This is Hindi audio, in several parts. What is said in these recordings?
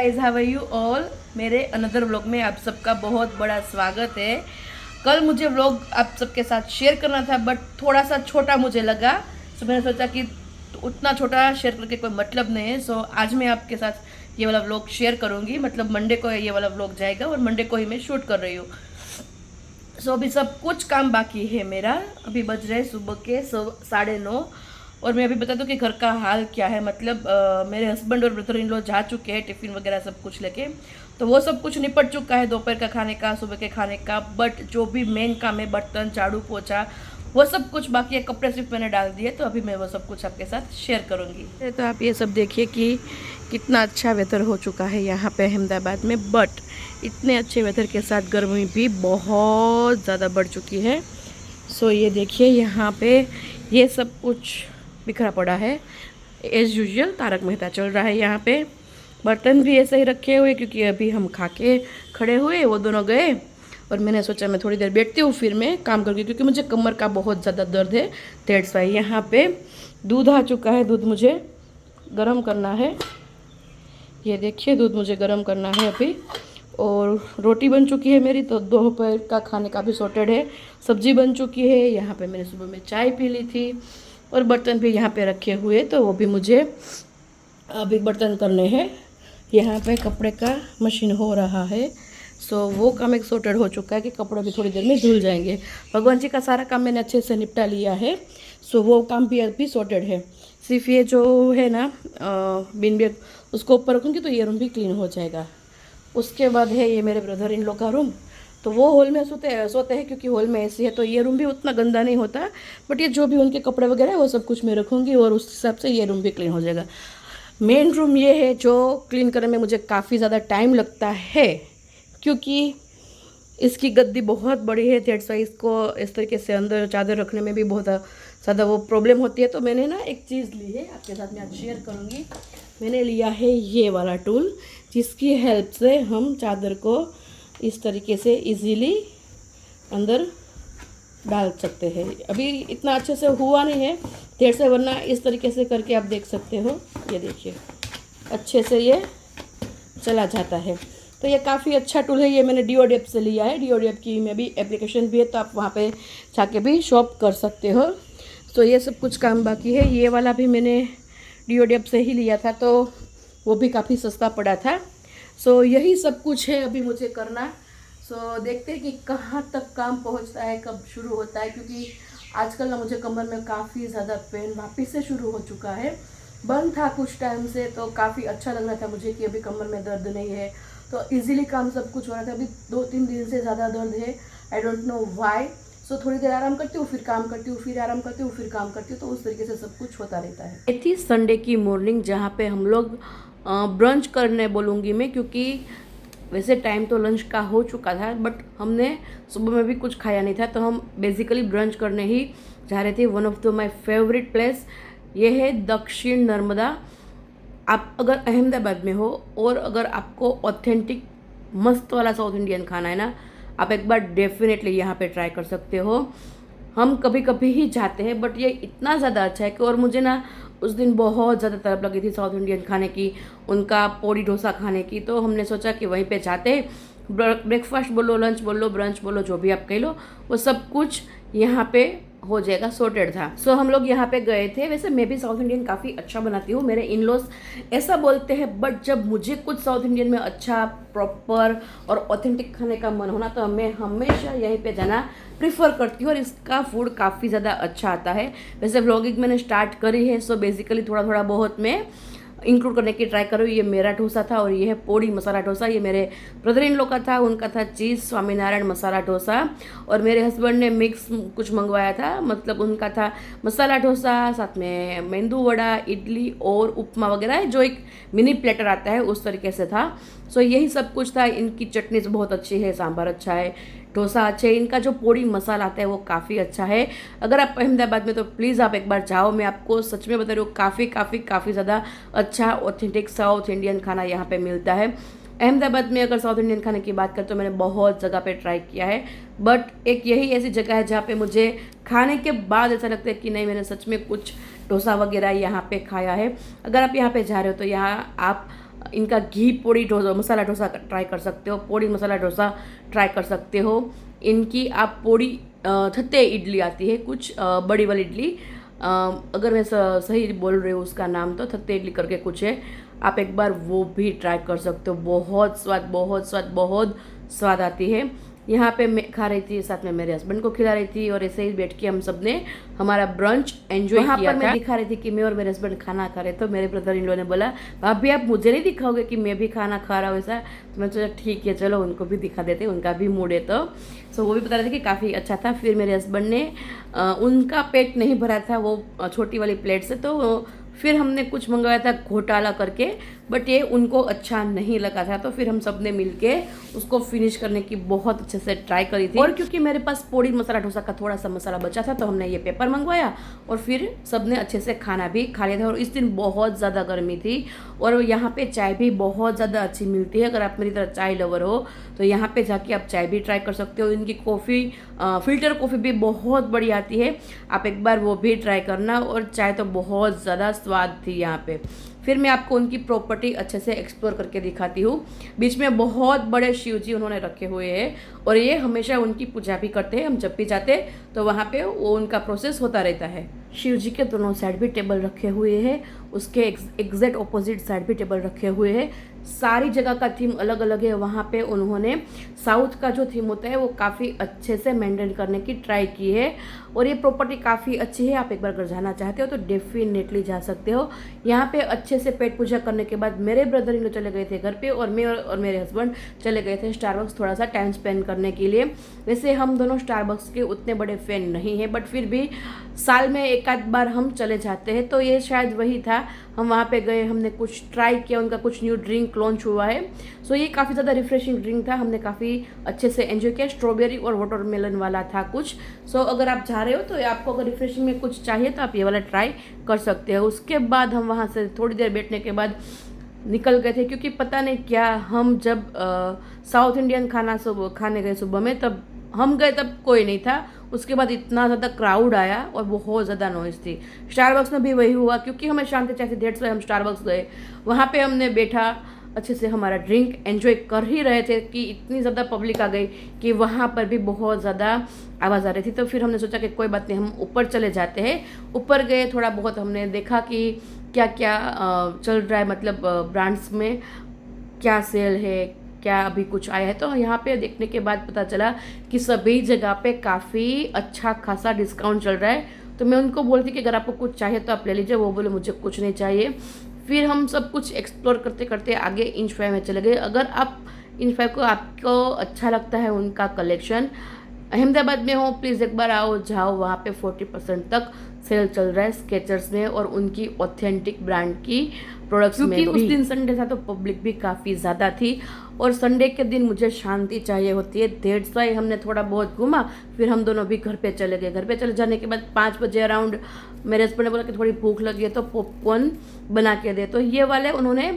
Guys, how are you all. मेरे अनदर व्लॉग में आप सबका बहुत बड़ा स्वागत है। कल मुझे व्लॉग आप सबके साथ शेयर करना था बट थोड़ा सा छोटा मुझे लगा, तो मैंने सोचा कि उतना छोटा शेयर करके कोई मतलब नहीं है। सो आज मैं आपके साथ ये वाला व्लॉग शेयर करूँगी। मतलब मंडे को ये वाला व्लॉग जाएगा और मंडे को ही मैं शूट कर रही हूँ। सो अभी सब कुछ काम बाकी है मेरा। अभी बज रहे सुबह के 9:30 और मैं अभी बता दूं कि घर का हाल क्या है। मतलब मेरे हस्बैंड और ब्रदर इन लॉ जा चुके हैं टिफ़िन वगैरह सब कुछ लेके, तो वो सब कुछ निपट चुका है, दोपहर का खाने का, सुबह के खाने का। बट जो भी मेन काम है, बर्तन झाड़ू पोछा, वो सब कुछ बाकी है। कपड़े सिर्फ मैंने डाल दिए, तो अभी मैं वो सब कुछ आपके साथ शेयर करूँगी। तो आप ये सब देखिए कि कितना अच्छा वेदर हो चुका है यहाँ पे अहमदाबाद में। बट इतने अच्छे वेदर के साथ गर्मी भी बहुत ज़्यादा बढ़ चुकी है। सो ये देखिए यहाँ पे ये सब कुछ बिखरा पड़ा है। एज़ यूजुअल तारक मेहता चल रहा है यहाँ पे। बर्तन भी ऐसे ही रखे हुए क्योंकि अभी हम खा के खड़े हुए, वो दोनों गए और मैंने सोचा मैं थोड़ी देर बैठती हूँ फिर मैं काम करती हूँ, क्योंकि मुझे कमर का बहुत ज़्यादा दर्द है। That's why. यहाँ पे दूध आ चुका है, दूध मुझे गर्म करना है। ये देखिए दूध मुझे गर्म करना है अभी। और रोटी बन चुकी है मेरी, तो दोपहर का खाने का भी सॉर्टेड है। सब्जी बन चुकी है। यहाँ पे मैंने सुबह में चाय पी ली थी और बर्तन भी यहाँ पे रखे हुए, तो वो भी मुझे अभी बर्तन करने हैं। यहाँ पे कपड़े का मशीन हो रहा है। सो वो काम एक सॉर्टेड हो चुका है कि कपड़े भी थोड़ी देर में धुल जाएंगे। भगवान जी का सारा काम मैंने अच्छे से निपटा लिया है। सो वो काम भी अभी सॉर्टेड है। सिर्फ ये जो है ना बिन बैग, उसको ऊपर रखूँगी तो ये रूम भी क्लीन हो जाएगा। उसके बाद है ये मेरे ब्रदर इन लोग का रूम, तो वो हॉल में सोते हैं क्योंकि हॉल में एसी है, तो ये रूम भी उतना गंदा नहीं होता। बट ये जो भी उनके कपड़े वगैरह है वो सब कुछ मैं रखूँगी और उस हिसाब से ये रूम भी क्लीन हो जाएगा। मेन रूम ये है जो क्लीन करने में मुझे काफ़ी ज़्यादा टाइम लगता है, क्योंकि इसकी गद्दी बहुत बड़ी है। दैट्स वाई इसको इस तरीके से अंदर चादर रखने में भी बहुत ज़्यादा वो प्रॉब्लम होती है। तो मैंने ना एक चीज़ ली है, आपके साथ मैं आज शेयर करूँगी। मैंने लिया है ये वाला टूल, जिसकी हेल्प से हम चादर को इस तरीके से इजीली अंदर डाल सकते हैं। अभी इतना अच्छे से हुआ नहीं है देर से, वरना इस तरीके से करके आप देख सकते हो। ये देखिए अच्छे से ये चला जाता है। तो ये काफ़ी अच्छा टूल है। ये मैंने डिओडेप से लिया है। डिओडेप की में भी एप्लीकेशन भी है, तो आप वहाँ पे जाके भी शॉप कर सकते हो। तो ये सब कुछ काम बाकी है। ये वाला भी मैंने डिओडेप से ही लिया था, तो वो भी काफ़ी सस्ता पड़ा था। सो यही सब कुछ है अभी मुझे करना। सो देखते हैं कि कहाँ तक काम पहुँचता है, कब शुरू होता है, क्योंकि आजकल ना मुझे कमर में काफ़ी ज़्यादा पेन वापस से शुरू हो चुका है। बंद था कुछ टाइम से, तो काफ़ी अच्छा लग रहा था मुझे कि अभी कमर में दर्द नहीं है, तो इजीली काम सब कुछ हो रहा था। अभी 2-3 दिन से ज़्यादा दर्द है, आई डोंट नो व्हाई। सो थोड़ी देर आराम करती हूँ, फिर काम करती हूँ, फिर आराम करती हूँ, फिर काम करती हूँ, तो उस तरीके से सब कुछ होता रहता है। ये थी संडे की मॉर्निंग, जहाँ पे हम लोग ब्रंच करने बोलूँगी मैं, क्योंकि वैसे टाइम तो लंच का हो चुका था, बट हमने सुबह में भी कुछ खाया नहीं था, तो हम बेसिकली ब्रंच करने ही जा रहे थे। One of the my favourite place ये है दक्षिण नर्मदा। आप अगर अहमदाबाद में हो और अगर आपको ऑथेंटिक मस्त वाला साउथ इंडियन खाना है ना, आप एक बार डेफिनेटली यहाँ पे ट्राई कर सकते हो। हम कभी कभी ही जाते हैं, बट ये इतना ज़्यादा अच्छा है कि, और मुझे ना उस दिन बहुत ज़्यादा तलब लगी थी साउथ इंडियन खाने की, उनका पोड़ी डोसा खाने की। तो हमने सोचा कि वहीं पे जाते, ब्रेकफास्ट बोलो, लंच बोलो, ब्रंच बोलो, जो भी आप कह लो, वो सब कुछ यहाँ पे हो जाएगा, सॉर्टेड था। सो हम लोग यहाँ पे गए थे। वैसे मैं भी साउथ इंडियन काफ़ी अच्छा बनाती हूँ, मेरे इन लॉज ऐसा बोलते हैं, बट जब मुझे कुछ साउथ इंडियन में अच्छा प्रॉपर और ऑथेंटिक खाने का मन होना, तो मैं हमेशा यहीं पे जाना प्रीफर करती हूँ, और इसका फूड काफ़ी ज़्यादा अच्छा आता है। वैसे व्लॉगिंग मैंने स्टार्ट करी है, सो बेसिकली थोड़ा थोड़ा बहुत मैं इंक्लूड करने की ट्राई करो। ये मेरा डोसा था और ये है पोड़ी मसाला डोसा। ये मेरे ब्रदर इन लोग का था, उनका था चीज़ स्वामीनारायण मसाला डोसा, और मेरे हस्बैंड ने मिक्स कुछ मंगवाया था। मतलब उनका था मसाला डोसा, साथ में मेंदू वड़ा, इडली और उपमा वगैरह, जो एक मिनी प्लेटर आता है उस तरीके से था। सो यही सब कुछ था। इनकी चटनी बहुत अच्छी है, सांभर अच्छा है, डोसा अच्छे है। इनका जो पोड़ी मसाला आता है वो काफ़ी अच्छा है। अगर आप अहमदाबाद में, तो प्लीज़ आप एक बार जाओ। मैं आपको सच में बता रही हूँ, काफ़ी ज़्यादा अच्छा ऑथेंटिक साउथ इंडियन खाना यहाँ पे मिलता है। अहमदाबाद में अगर साउथ इंडियन खाने की बात करें तो मैंने बहुत जगह पे ट्राई किया है, बट एक यही ऐसी जगह है जहाँ पे मुझे खाने के बाद ऐसा लगता है कि नहीं, मैंने सच में कुछ डोसा वगैरह यहाँ पे खाया है। अगर आप यहाँ पे जा रहे हो तो यहाँ आप इनका घी पोड़ी डोसा मसाला डोसा ट्राई कर सकते हो, पोड़ी मसाला डोसा ट्राई कर सकते हो। इनकी आप पोड़ी थत्ते इडली आती है कुछ, बड़ी वाली इडली, अगर मैं सही बोल रही हूँ उसका नाम, तो थत्ते इडली करके कुछ है, आप एक बार वो भी ट्राई कर सकते हो। बहुत स्वाद, बहुत स्वाद, बहुत स्वाद आती है। यहाँ पे मैं खा रही थी, साथ में मेरे हस्बैंड को खिला रही थी, और ऐसे ही बैठ के हम सब ने हमारा ब्रंच एंजॉय किया। वहाँ पर मैं दिखा रही थी कि मैं और मेरे हस्बैंड खाना खा रहे, तो मेरे ब्रदर इन लॉ ने बोला भाभी आप मुझे नहीं दिखाओगे कि मैं भी खाना खा रहा हूँ ऐसा। तो मैं सोचा ठीक है चलो उनको भी दिखा देते, उनका भी मूड है। तो सो वो भी बता रहे थे कि काफ़ी अच्छा था। फिर मेरे हस्बैंड ने उनका पेट नहीं भरा था वो छोटी वाली प्लेट से, तो फिर हमने कुछ मंगवाया था घोटाला करके, बट ये उनको अच्छा नहीं लगा था। तो फिर हम सब ने मिलके उसको फिनिश करने की बहुत अच्छे से ट्राई करी थी। और क्योंकि मेरे पास पोड़ी मसाला डोसा का थोड़ा सा मसाला बचा था, तो हमने ये पेपर मंगवाया और फिर सब ने अच्छे से खाना भी खा लिया था। और इस दिन बहुत ज़्यादा गर्मी थी, और यहाँ पे चाय भी बहुत ज़्यादा अच्छी मिलती है। अगर आप मेरी तरह चाय लवर हो तो यहाँ पे जाके आप चाय भी ट्राई कर सकते हो। इनकी कॉफ़ी, फ़िल्टर कॉफ़ी भी बहुत बढ़िया आती है, आप एक बार वो भी ट्राई करना। और चाय तो बहुत ज़्यादा स्वाद थी यहाँ पे। फिर मैं आपको उनकी प्रॉपर्टी अच्छे से एक्सप्लोर करके दिखाती हूँ। बीच में बहुत बड़े शिव जी उन्होंने रखे हुए हैं, और ये हमेशा उनकी पूजा भी करते हैं। हम जब भी जाते तो वहाँ पे वो उनका प्रोसेस होता रहता है। शिव जी के दोनों साइड भी टेबल रखे हुए हैं, उसके एग्जैक्ट ऑपोजिट साइड भी टेबल रखे हुए हैं। सारी जगह का थीम अलग अलग है। वहाँ पे उन्होंने साउथ का जो थीम होता है वो काफ़ी अच्छे से मेंटेन करने की ट्राई की है, और ये प्रॉपर्टी काफ़ी अच्छी है। आप एक बार अगर जाना चाहते हो तो डेफिनेटली जा सकते हो। यहाँ पे अच्छे से पेट पूजा करने के बाद मेरे ब्रदर इन लोग चले गए थे घर पे, और मैं और मेरे हस्बैंड चले गए थे स्टारबक्स थोड़ा सा टाइम स्पेंड करने के लिए। वैसे हम दोनों स्टारबक्स के उतने बड़े फैन नहीं हैं, बट फिर भी साल में एक आध बार हम चले जाते हैं, तो ये शायद वही था। हम वहाँ पे गए, हमने कुछ ट्राई किया, उनका कुछ न्यू ड्रिंक लॉन्च हुआ है। सो ये काफ़ी ज़्यादा रिफ्रेशिंग ड्रिंक था, हमने काफ़ी अच्छे से एंजॉय किया। स्ट्रॉबेरी और वाटरमेलन वाला था कुछ। सो अगर आप जा रहे हो तो आपको अगर रिफ्रेशिंग में कुछ चाहिए तो आप ये वाला ट्राई कर सकते हो। उसके बाद हम वहाँ से थोड़ी देर बैठने के बाद निकल गए थे, क्योंकि पता नहीं क्या, हम जब साउथ इंडियन खाना खाने गए सुबह में, तब हम गए तब कोई नहीं था। उसके बाद इतना ज़्यादा क्राउड आया और बहुत ज़्यादा नॉइज़ थी। स्टारबक्स में भी वही हुआ, क्योंकि हमें शांति चाहिए, डेट्स वाई हम स्टारबक्स गए। वहाँ पे हमने बैठा, अच्छे से हमारा ड्रिंक एंजॉय कर ही रहे थे कि इतनी ज़्यादा पब्लिक आ गई कि वहाँ पर भी बहुत ज़्यादा आवाज़ आ रही थी। तो फिर हमने सोचा कि कोई बात नहीं, हम ऊपर चले जाते हैं। ऊपर गए, थोड़ा बहुत हमने देखा कि क्या क्या चल रहा है, मतलब ब्रांड्स में क्या सेल है, क्या अभी कुछ आया है। तो यहाँ पे देखने के बाद पता चला कि सभी जगह पे काफ़ी अच्छा खासा डिस्काउंट चल रहा है। तो मैं उनको बोलती कि अगर आपको कुछ चाहिए तो आप ले लीजिए। वो बोले मुझे कुछ नहीं चाहिए। फिर हम सब कुछ एक्सप्लोर करते करते आगे इंच 5 में चले गए। अगर आप इंच 5 को आपको अच्छा लगता है उनका कलेक्शन, अहमदाबाद में हो, प्लीज़ एक बार आओ, जाओ। वहाँ पे 40% तक सेल चल रहा है स्केचर्स में और उनकी ऑथेंटिक ब्रांड की प्रोडक्ट्स में भी। उस दिन संडे था तो पब्लिक भी काफ़ी ज़्यादा थी, और संडे के दिन मुझे शांति चाहिए होती है। दैट्स वाई हमने थोड़ा बहुत घूमा, फिर हम दोनों भी घर पे चले गए। घर पे चले जाने के बाद 5 बजे अराउंड मेरे हस्बैंड ने बोला कि थोड़ी भूख लगी है तो पॉपकॉर्न बना के दे। तो ये वाले उन्होंने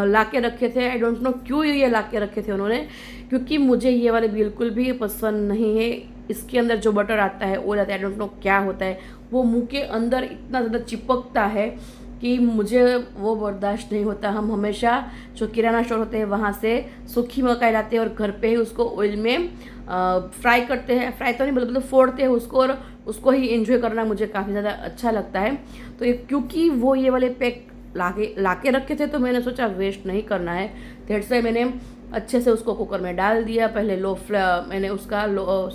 ला के रखे थे। आई डोंट नो क्यों ये ला के रखे थे उन्होंने, क्योंकि मुझे ये वाले बिल्कुल भी पसंद नहीं है। इसके अंदर जो बटर आता है, ऑयल आता है, आई डोंट नो क्या होता है, वो मुंह के अंदर इतना ज़्यादा चिपकता है कि मुझे वो बर्दाश्त नहीं होता। हम हमेशा जो किराना स्टोर होते हैं वहाँ से सूखी मकाई लाते हैं और घर पे ही उसको ऑयल में फ्राई करते हैं। फ्राई तो नहीं, मतलब फोड़ते हैं उसको, और उसको ही एंजॉय करना मुझे काफ़ी ज़्यादा अच्छा लगता है। तो ये क्योंकि वो ये वाले पैक लाके रखे थे, तो मैंने सोचा वेस्ट नहीं करना है। दैट्स वाई मैंने अच्छे से उसको कुकर में डाल दिया। पहले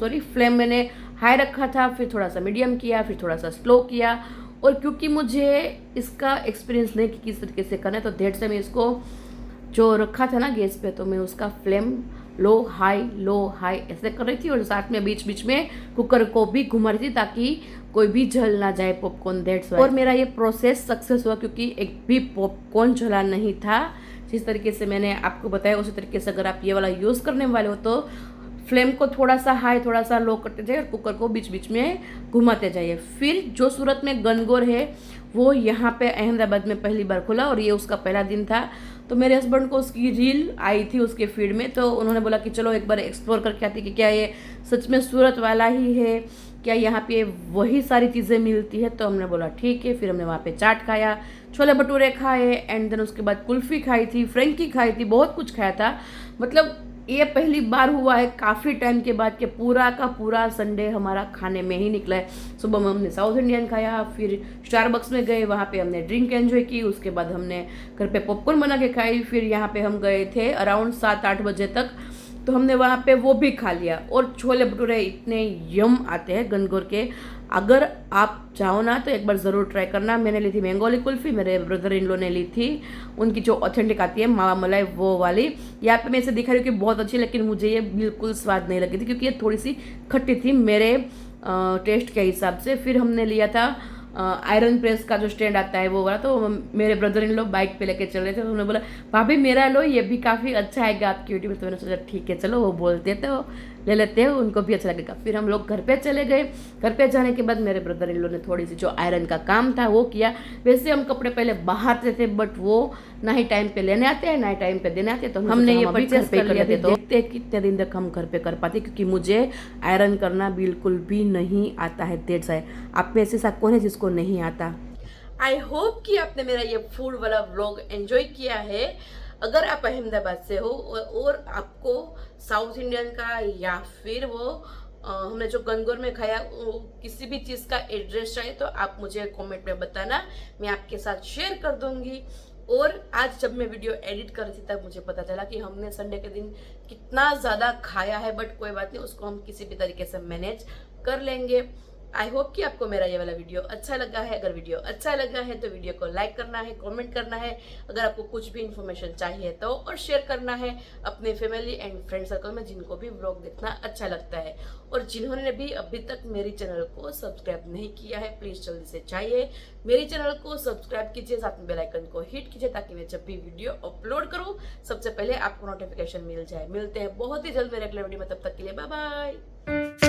फ्लेम मैंने हाई रखा था, फिर थोड़ा सा मीडियम किया, फिर थोड़ा सा स्लो किया। और क्योंकि मुझे इसका एक्सपीरियंस नहीं कि किस तरीके से करना है, तो दैट्स वाई मैं इसको जो रखा था ना गैस पे, तो मैं उसका फ्लेम लो हाई ऐसे कर रही थी, और साथ में बीच बीच में कुकर को भी घुमा रही थी ताकि कोई भी जल ना जाए पॉपकॉर्न। That's why. और मेरा ये प्रोसेस सक्सेस हुआ, क्योंकि एक भी पॉपकॉर्न जला नहीं था। जिस तरीके से मैंने आपको बताया उसी तरीके से अगर आप ये वाला यूज़ करने वाले हो तो फ्लेम को थोड़ा सा हाई थोड़ा सा लो करते जाइए और कुकर को बीच बीच में घुमाते जाइए। फिर जो सूरत में गनगौर है वो यहाँ पे अहमदाबाद में पहली बार खुला, और ये उसका पहला दिन था। तो मेरे हस्बैंड को उसकी रील आई थी उसके फीड में, तो उन्होंने बोला कि चलो एक बार एक्सप्लोर करके आती कि क्या ये सच में सूरत वाला ही है क्या यहाँ पे वही सारी चीज़ें मिलती है, तो हमने बोला ठीक है। फिर हमने वहाँ पे चाट खाया, छोले भटूरे खाए, एंड देन उसके बाद कुल्फ़ी खाई थी, फ्रेंकी खाई थी, बहुत कुछ खाया था। मतलब ये पहली बार हुआ है काफ़ी टाइम के बाद कि पूरा का पूरा संडे हमारा खाने में ही निकला है। सुबह में हमने साउथ इंडियन खाया, फिर स्टारबक्स में गए, वहाँ पे हमने ड्रिंक एंजॉय की, उसके बाद हमने घर पे पॉपकॉर्न बना के खाई, फिर यहाँ पे हम गए थे अराउंड 7-8 बजे तक, तो हमने वहाँ पे वो भी खा लिया। और छोले भटूरे इतने यम आते हैं गनगौर के, अगर आप चाहो ना तो एक बार ज़रूर ट्राई करना। मैंने ली थी मैंगो वाली कुल्फ़ी, मेरे ब्रदर इन लो ने ली थी उनकी जो ऑथेंटिक आती है मावा मलाई वो वाली। यहाँ पे मैं इसे दिखा रही हूँ कि बहुत अच्छी, लेकिन मुझे ये बिल्कुल स्वाद नहीं लगी थी क्योंकि ये थोड़ी सी खट्टी थी मेरे टेस्ट के हिसाब से। फिर हमने लिया था आयरन प्रेस का जो स्टैंड आता है वो वाला, तो मेरे ब्रदर इन लोग बाइक पे लेके चल रहे थे, तो उन्होंने बोला भाभी मेरा लो, ये भी काफ़ी अच्छा आएगा आपकी वीडियो में। तो मैंने सोचा ठीक है चलो, वो बोलते तो ले लेते हैं, उनको भी अच्छा लगेगा। फिर हम लोग घर पे चले गए। घर पे जाने के बाद मेरे ब्रदर इन लोग ने थोड़ी सी जो आयरन का काम था वो किया। वैसे हम कपड़े पहले बाहर से थे, बट वो ना ही टाइम पे लेने आते हैं ना ही टाइम पे देने आते हैं, तो हमने ये परचेस कर लिया थे। तो देखते हैं कितने दिन तक हम घर पे कर पाते, क्योंकि मुझे आयरन करना बिल्कुल भी नहीं आता है। दैट्स व्हाई आप में से ऐसा कौन है जिसको नहीं आता। आई होप कि आपने मेरा ये फूड वाला व्लॉग एंजॉय किया है। अगर आप अहमदाबाद से हो और आपको साउथ इंडियन का या फिर वो हमने जो गनगौर में खाया किसी भी चीज़ का एड्रेस चाहिए, तो आप मुझे कमेंट में बताना, मैं आपके साथ शेयर कर दूंगी। और आज जब मैं वीडियो एडिट कर रही थी तब मुझे पता चला कि हमने संडे के दिन कितना ज़्यादा खाया है, बट कोई बात नहीं, उसको हम किसी भी तरीके से मैनेज कर लेंगे। आई होप कि आपको मेरा ये वाला वीडियो अच्छा लगा है। अगर वीडियो अच्छा लगा है तो वीडियो को लाइक करना है, कमेंट करना है, अगर आपको कुछ भी इन्फॉर्मेशन चाहिए तो, और शेयर करना है अपने फैमिली एंड फ्रेंड सर्कल में जिनको भी व्लॉग देखना अच्छा लगता है। और जिन्होंने भी अभी तक मेरी चैनल को सब्सक्राइब नहीं किया है, प्लीज़ जल्दी से चाहिए मेरी चैनल को सब्सक्राइब कीजिए, साथ में बेल आइकन को हिट कीजिए, ताकि मैं जब भी वीडियो अपलोड करूँ सबसे पहले आपको नोटिफिकेशन मिल जाए। मिलते हैं बहुत ही जल्द मेरे अगले वीडियो में, तब तक के लिए बाय बाय।